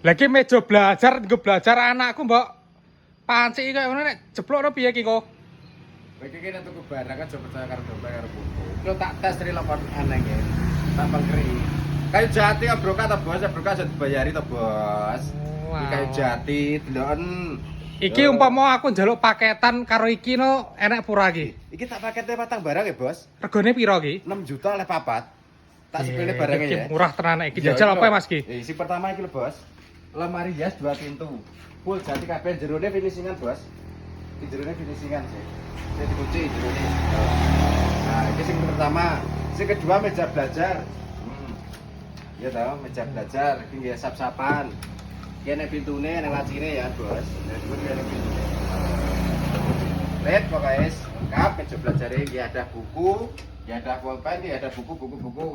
Lagi meja belajar, gue belajar anakku mbok panci kayak ngono nek jeblok piye iki kok? Iki kene tuku barang kan coba percaya karo dompet karo buku. Lo tak tes dari lapor aneh ya. Tambal keri. Kayu jati kan brokat ta bos, brokat aja dibayari ta bos. Iki kayu jati deloken. Iki umpama aku njaluk paketan karo iki no enek pura iki. Iki tak pakete patang barang ya bos. Regane piro iki? 6 juta oleh papat. Tak sepele barangnya ya. Murah tenan iki. Jajal apa ya Mas ki? Si pertama iki lho bos. Lemari hias 2 pintu. Full jati kabeh jerone finishingan bos. Di jerone finishingan sih. Saya dikunci jerone. Nah, ini sing pertama. Sing kedua meja belajar. Ya tau, meja belajar iki nggih sap-sapan. Iki nek pintune nek lacine ya, bos. Jadi kuwi nek pintune. Red pokoknya lengkap meja belajar ini ada buku, ya ada pulpen, ya ada buku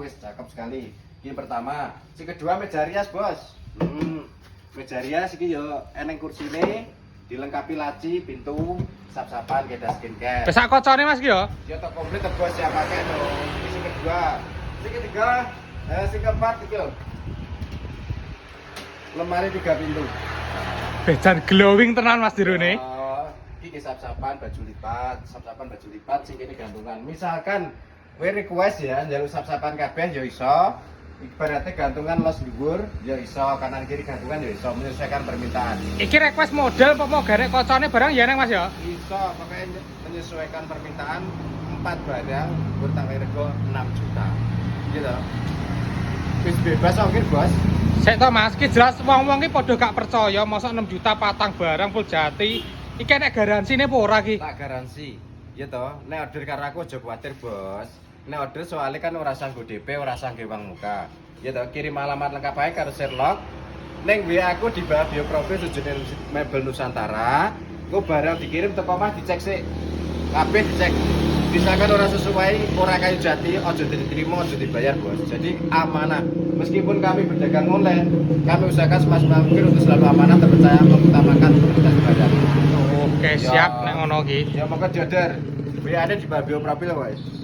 wis cakep sekali. Ini pertama. Si kedua meja rias, bos. Meja rias iki yo eneng kursine, dilengkapi laci, pintu, sap-sapan, ada skincare. Wis sak kocone Mas ki yo. Ya tok komplit to bos ya pakai dong. Ini si kedua. Si ketiga, si keempat iki lho. Lemari 3 pintu. Bejan glowing tenan Mas dirone. Iki sap-sapan baju lipat, sing kene gantungan. Misalkan kowe request ya njaluk sap-sapan kabeh ya iso. Ibaratnya gantungan los dhuwur ya iso, kanan kiri gantungan ya iso menyesuaikan permintaan. Iki request model apa mau garek kocone barang ya neng Mas ya? Iso pokoknya menyesuaikan permintaan 4 barang bertanggal rego 6 juta. Gitu. Wis bebas ongkir, Bos. Sik to Mas, ki jelas wong-wong ki padha gak percaya mosok 6 juta patang barang full jati. Iki nek garansine apa ora ki? Tak garansi. Ya toh, nek order karo aku aja kuwatir, Bos. Nek order soalnya kan ora sanggo DP, ora sanggo uang muka. Ya toh, kirim alamat lengkap ae karo Sherlock. Neng WA aku di bawah bio profil sujune Mebel Nusantara. Ku barang dikirim teko omah dicek sik. Kabeh dicek. Misalkan ora sesuai, ora kayu jati, aja diterima, aja dibayar, Bos. Jadi amanah. Meskipun kami berdagang online, kami usahakan semaksimal mungkin untuk selalu amanah, terpercaya, mengutamakan kualitas barang. Oke, siap nek ngono ki. Ya monggo diorder. WA-ne di bawah bio profil, Bos.